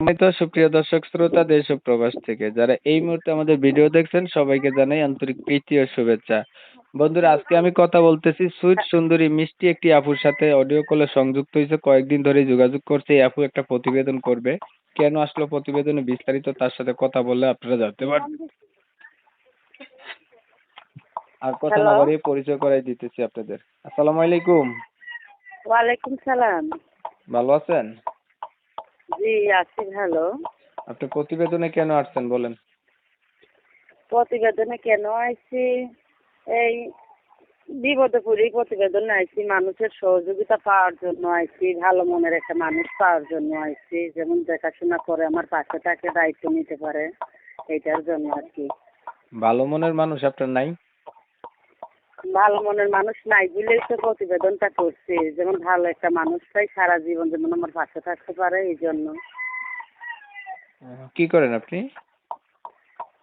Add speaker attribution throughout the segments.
Speaker 1: সম্মানিত সুপ্রিয় দর্শক শ্রোতা দেশ ও প্রবাস থেকে যারা এই মুহূর্তে আমাদের ভিডিও দেখছেন সবাইকে জানাই আন্তরিক প্রীতি ও শুভেচ্ছা। বন্ধুরা, আজকে আমি কথা বলতেছি সুইট সুন্দরী মিষ্টি একটি আপুর সাথে অডিও কলে সংযুক্ত হয়েছে, কয়েকদিন ধরে যোগাযোগ করছে। এই আপু একটা প্রতিবেদন করবে। কেন আসলো প্রতিবেদনে বিস্তারিত তার সাথে কথা বললে আপনারা জানতে পারবেন। আর কথা না
Speaker 2: হ্যালো।
Speaker 1: বাড়িয়ে পরিচয় করাই দিতেছি আপনাদের। আসসালামু আলাইকুম।
Speaker 2: ওয়ালাইকুম সালাম।
Speaker 1: ভালো আছেন?
Speaker 2: জি আছি ভালো।
Speaker 1: আপনি প্রতিবেদনে কেন আসছেন বলেন?
Speaker 2: প্রতিবেদনে কেন আইছি? এই বিপদে পড়ে প্রতিবেদনে আইছি, মানুষের সহযোগিতা পাওয়ার জন্য আইছি, ভালো মনের একটা মানুষ পাওয়ার জন্য আইছি, যেমন দেখাশোনা করে আমার পাশে থাকে, দায়িত্ব নিতে পারে, এইটার জন্য আর কি।
Speaker 1: ভালো মনের মানুষ আপনার নাই?
Speaker 2: ভালো মনের মানুষ নাই বলেই তো প্রতিবেদনটা করছি, যেমন ভালো একটা মানুষ চাই সারা জীবন যেমন আমার পাশে থাকতে পারে, এই জন্য।
Speaker 1: কি করেন আপনি?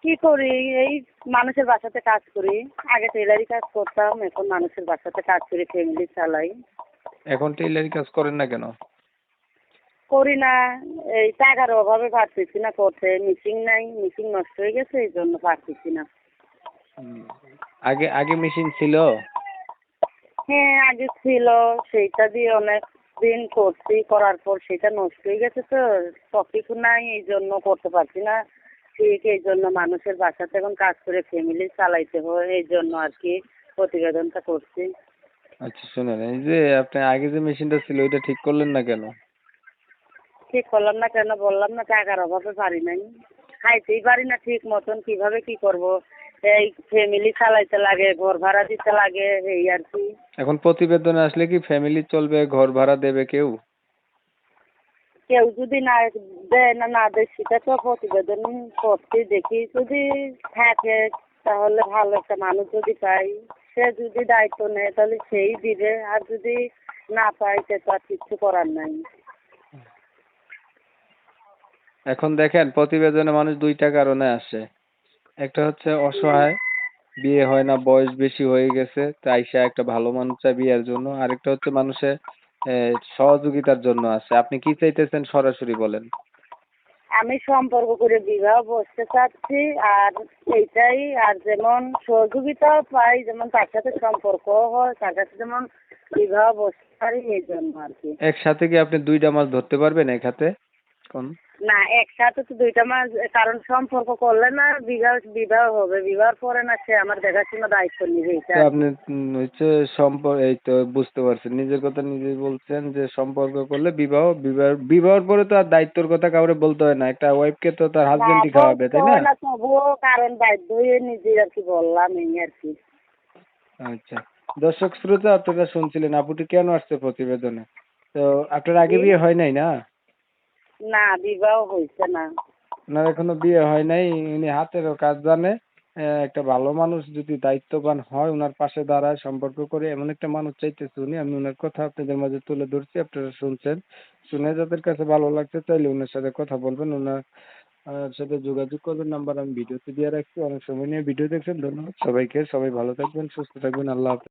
Speaker 2: কি করি, এই মানুষের বাসাতে কাজ করি। আগে টেলারি কাজ করতাম, এখন মানুষের বাসাতে কাজ করি, ফ্যামিলি চালাই।
Speaker 1: এখন টেইলারি কাজ করেন না কেন?
Speaker 2: করি না, এই টাকার অভাবে পারতেছি না করতে। মেশিন নাই, মেশিন নষ্ট হয়ে গেছে, এই জন্য পারতেছি না।
Speaker 1: উম, আগে আগে মেশিন ছিল?
Speaker 2: হ্যাঁ আগে ছিল, সেইটা দিয়ে অনেক দিন করছি, করার পর সেটা নষ্ট হয়ে গেছে, তো সব কিছু নাই, এই জন্য করতে পারছি না। ঠিক এই জন্য মানুষের বাসাতে এখন কাজ করে ফ্যামিলি চালাইতে হয়, এই জন্য আর কি প্রতিবেদনটা করছি।
Speaker 1: আচ্ছা শুনেন, এই যে আপনি আগে যে মেশিনটা ছিল ওইটা ঠিক করলেন না কেন?
Speaker 2: ঠিক করলাম না কেন, বললাম না টাকার অভাবে পারি নাই, খাইতেই পারি না ঠিক মতন, কিভাবে কি করব। এই ফ্যামিলি চালাইতে লাগে, ঘর ভাড়া দিতে লাগে, এই আর কি।
Speaker 1: এখন প্রতিবেদনে আসলে কি ফ্যামিলি চলবে, ঘর ভাড়া দেবে কেউ?
Speaker 2: কেউ যদি না দেয়, না দেয়, সেটা তো প্রতিবেদন করতে দেখি, যদি থাকে তাহলে ভালো একটা মানুষ যদি পাই, সে যদি দায়িত্ব নেয় তাহলে সেই দিবে, আর যদি না পাই সে তো আর কিছু করার নাই।
Speaker 1: এখন দেখেন প্রতিবেদনে মানুষ দুইটা কারণে আসে। একটা হচ্ছে অসহায়, বিয়ে হয় না, বয়স বেশি হয়ে গেছে, তাই সে একটা ভালো মানুষ চায় বিয়ের জন্য। আরেকটা হচ্ছে মানুষের সহযোগিতার জন্য আসে। আপনি কি চাইতেছেন সরাসরি বলেন।
Speaker 2: আমি সম্পর্ক করে বিবাহ বসতে চাচ্ছি, আর এইটাই। আর যেমন সহযোগিতাও পাই, যেমন তার সাথে সম্পর্কও হয়, তার কাছে যেমন বিবাহ বসতে পারি, এই জন্য আর কি।
Speaker 1: একসাথে কি আপনি দুইটা মাছ ধরতে পারবেন এক হাতে? কোন?
Speaker 2: না, একসাথে তো দুইটা মাস, কারণ সম্পর্ক করলে না বিবাহ বিবাহ হবে, বিবাহের পরে না সে আমার দেখাশোনা দায়িত্ব নিবে, এটা
Speaker 1: তো
Speaker 2: আর
Speaker 1: আপনি
Speaker 2: কি।
Speaker 1: হচ্ছে এই তো বুঝতে পারছেন, নিজের কথা নিজেই বলছেন যে সম্পর্ক করলে বিবাহের পরে তো আর দায়িত্বর কথা কাউরে বলতে হয় না, একটা ওয়াইফকে তো তার
Speaker 2: না
Speaker 1: হাজবেন্ডই খাওয়াবে,
Speaker 2: বলতে
Speaker 1: তাই না?
Speaker 2: হয় না, তবুও কারণ বাধ্য হয়ে নিজে আর কি বললাম, এই আর কি।
Speaker 1: আচ্ছা, দর্শক শ্রোতা আপনারা শুনছিলেন আপুটি কেন আসছে প্রতিবেদনে। তো আপনার আগে
Speaker 2: জি।
Speaker 1: বিয়ে হয় নাই না?
Speaker 2: না, বিবাহ হয়েছে না।
Speaker 1: ওনার এখনো বিয়ে হয় নাই, উনি হাতেরও কাজ জানে। একটা ভালো মানুষ যদি দায়িত্ববান হয়, ওনার পাশে দাঁড়ায়, সম্পর্ক করে, এমন একটা মানুষ চাইতেছে উনি। আমি ওনার কথা আপনাদের মাঝে তুলে ধরছি, আপনারা শুনছেন। শুনে যাদের কাছে ভালো লাগছে চাইলে ওনার সাথে কথা বলবেন, ওনার সাথে যোগাযোগ করবেন। নাম্বার আমি ভিডিওতে দিয়ে রাখছি। অনেক সময় নিয়ে ভিডিও দেখছেন, ধন্যবাদ সবাইকে। সবাই ভালো থাকবেন, সুস্থ থাকবেন, আল্লাহ হাফেজ।